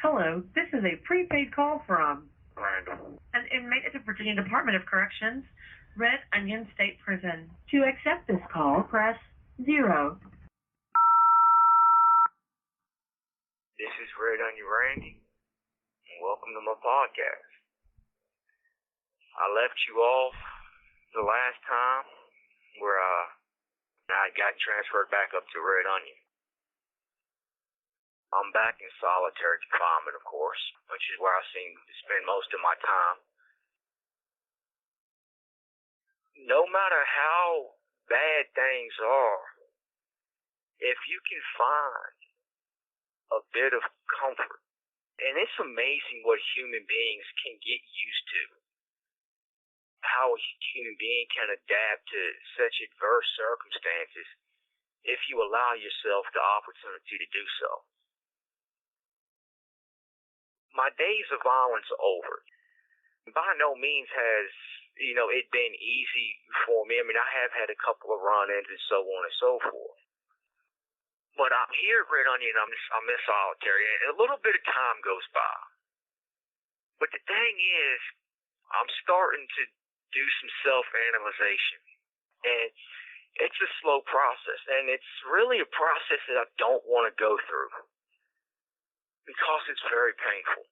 Hello, this is a prepaid call from Randall, an inmate at the Virginia Department of Corrections, Red Onion State Prison. To accept this call, press 0. This is Red Onion Randy, and welcome to my podcast. I left you off the last time where I got transferred back up to Red Onion. I'm back in solitary confinement, of course, which is where I seem to spend most of my time. No matter how bad things are, if you can find a bit of comfort, and it's amazing what human beings can get used to, how a human being can adapt to such adverse circumstances if you allow yourself the opportunity to do so. My days of violence are over. By no means has, it been easy for me. I mean, I have had a couple of run-ins and so on and so forth. But I'm here at Red Onion, I'm in solitary, and a little bit of time goes by. But the thing is, I'm starting to do some self-analyzation. And it's a slow process, and it's really a process that I don't want to go through, because it's very painful.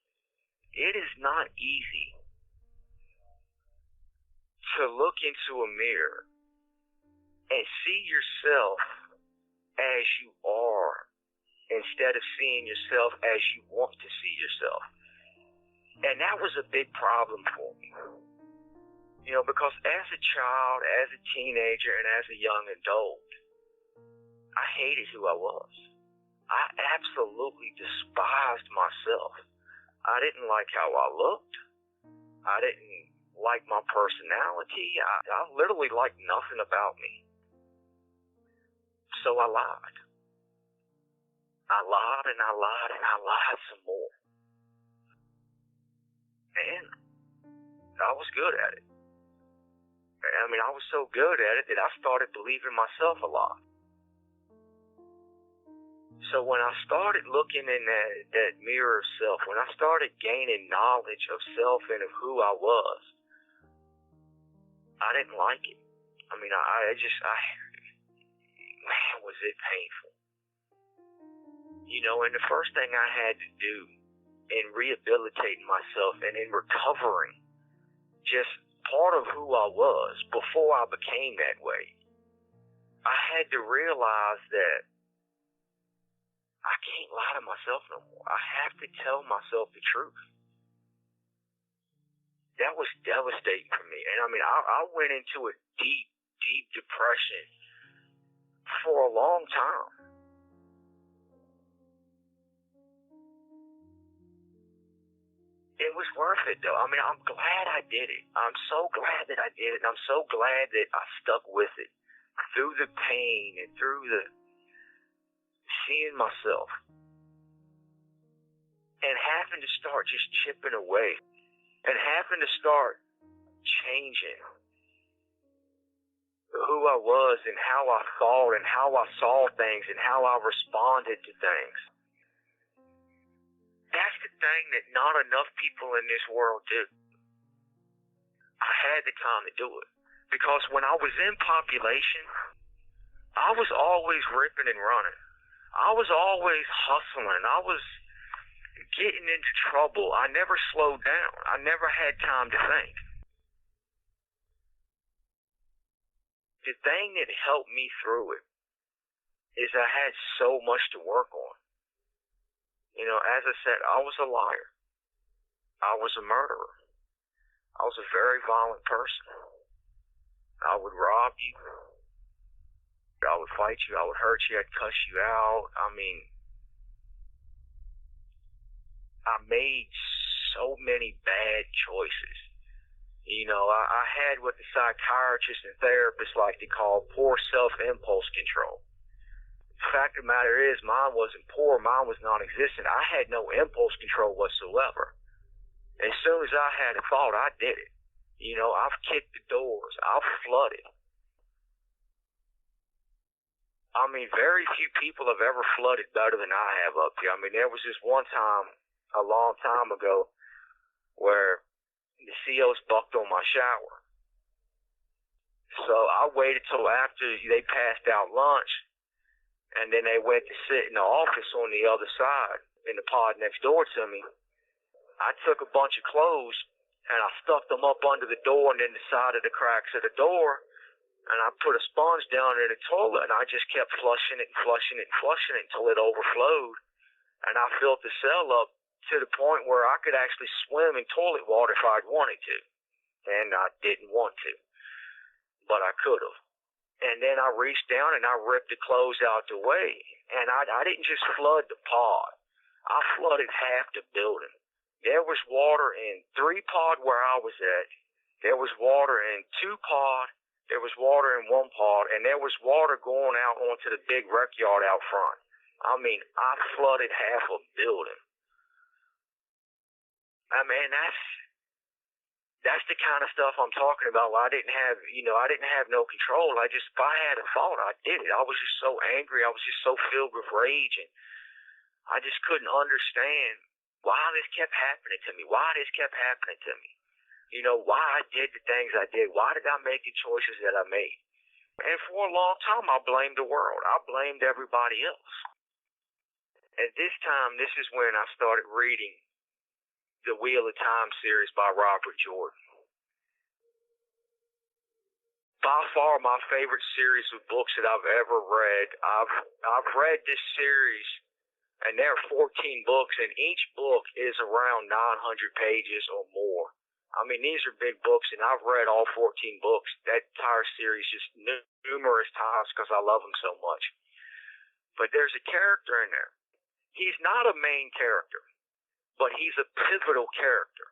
It is not easy to look into a mirror and see yourself as you are instead of seeing yourself as you want to see yourself. And that was a big problem for me. Because as a child, as a teenager, and as a young adult, I hated who I was. I absolutely despised myself. I didn't like how I looked. I didn't like my personality. I literally liked nothing about me. So I lied. I lied and I lied and I lied some more. And I was good at it. I mean, I was so good at it that I started believing myself a lot. So when I started looking in that mirror of self, when I started gaining knowledge of self and of who I was, I didn't like it. I mean, man, was it painful. And the first thing I had to do in rehabilitating myself and in recovering just part of who I was before I became that way, I had to realize that I can't lie to myself no more. I have to tell myself the truth. That was devastating for me. And I mean, I went into a deep, deep depression for a long time. It was worth it, though. I mean, I'm glad I did it. I'm so glad that I did it. And I'm so glad that I stuck with it through the pain and through the seeing myself and having to start just chipping away and having to start changing who I was and how I thought and how I saw things and how I responded to things. That's the thing that not enough people in this world do. I had the time to do it because when I was in population, I was always ripping and running. I was always hustling. I was getting into trouble. I never slowed down. I never had time to think. The thing that helped me through it is I had so much to work on. As I said, I was a liar. I was a murderer. I was a very violent person. I would rob you. I would fight you. I would hurt you. I'd cuss you out. I mean, I made so many bad choices. I had what the psychiatrists and therapists like to call poor self-impulse control. The fact of the matter is, mine wasn't poor. Mine was non-existent. I had no impulse control whatsoever. As soon as I had a thought, I did it. You know, I've kicked the doors. I've flooded. I mean, very few people have ever flooded better than I have up here. I mean, there was this one time, a long time ago, where the COs bucked on my shower. So I waited till after they passed out lunch, and then they went to sit in the office on the other side, in the pod next door to me. I took a bunch of clothes, and I stuck them up under the door and in the side of the cracks of the door, and I put a sponge down in the toilet, and I just kept flushing it and flushing it and flushing it until it overflowed. And I filled the cell up to the point where I could actually swim in toilet water if I'd wanted to. And I didn't want to, but I could have. And then I reached down and I ripped the clothes out the way. And I didn't just flood the pod. I flooded half the building. There was water in 3 pod where I was at. There was water in 2 pod. There was water in 1 pod, and there was water going out onto the big rec yard out front. I mean, I flooded half a building. I mean, that's the kind of stuff I'm talking about. Where I didn't have no control. If I had a thought, I did it. I was just so angry. I was just so filled with rage, and I just couldn't understand why this kept happening to me. Why this kept happening to me. You know, why I did the things I did. Why did I make the choices that I made? And for a long time, I blamed the world. I blamed everybody else. At this time, this is when I started reading the Wheel of Time series by Robert Jordan. By far my favorite series of books that I've ever read. I've read this series, and there are 14 books, and each book is around 900 pages or more. I mean, these are big books, and I've read all 14 books, that entire series, just numerous times because I love them so much. But there's a character in there. He's not a main character, but he's a pivotal character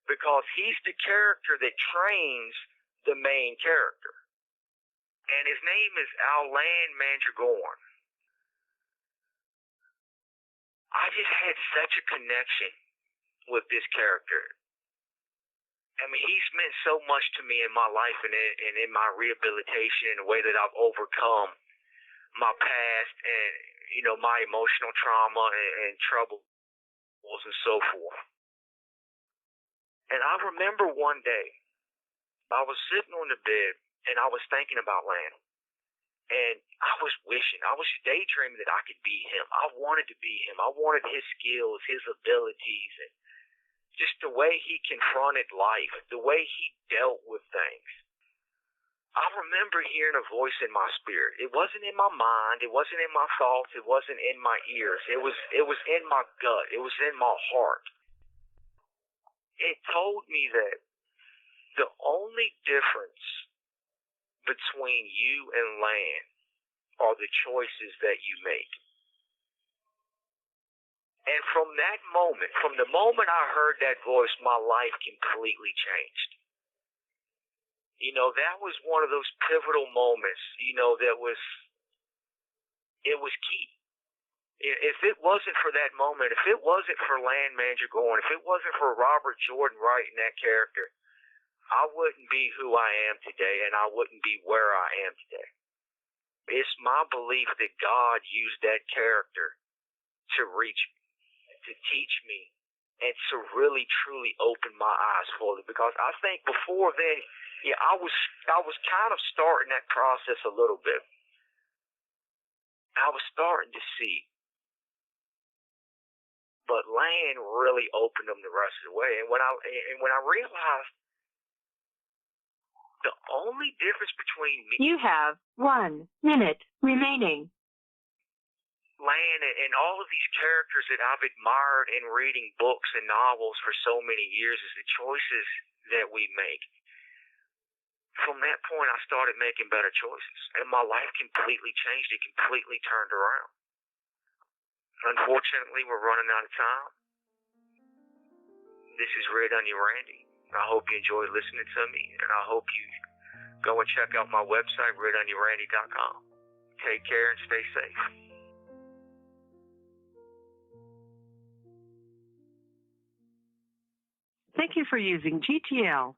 because he's the character that trains the main character. And his name is Alan Mandragorn. I just had such a connection with this character. I mean, he's meant so much to me in my life and in my rehabilitation and the way that I've overcome my past and, you know, my emotional trauma and troubles and so forth. And I remember one day, I was sitting on the bed and I was thinking about Lan. And I was daydreaming that I could be him. I wanted to be him. I wanted his skills, his abilities, and just the way he confronted life, the way he dealt with things. I remember hearing a voice in my spirit. It wasn't in my mind. It wasn't in my thoughts. It wasn't in my ears. It was in my gut. It was in my heart. It told me that the only difference between you and Lan are the choices that you make. And from that moment, from the moment I heard that voice, my life completely changed. You know, that was one of those pivotal moments, you know, it was key. If it wasn't for that moment, if it wasn't for Lan Mandragorn, if it wasn't for Robert Jordan writing that character, I wouldn't be who I am today, and I wouldn't be where I am today. It's my belief that God used that character to reach me, to teach me, and to really truly open my eyes fully. Because I think before then, yeah, I was kind of starting that process a little bit. I was starting to see, but Lan really opened them the rest of the way. And when I realized the only difference between me, You have 1 minute remaining. Lan, and all of these characters that I've admired in reading books and novels for so many years is the choices that we make. From that point, I started making better choices, and my life completely changed. It completely turned around. Unfortunately, we're running out of time. This is Red Onion Randy. I hope you enjoyed listening to me, and I hope you go and check out my website, redonionrandy.com. Take care and stay safe. Thank you for using GTL.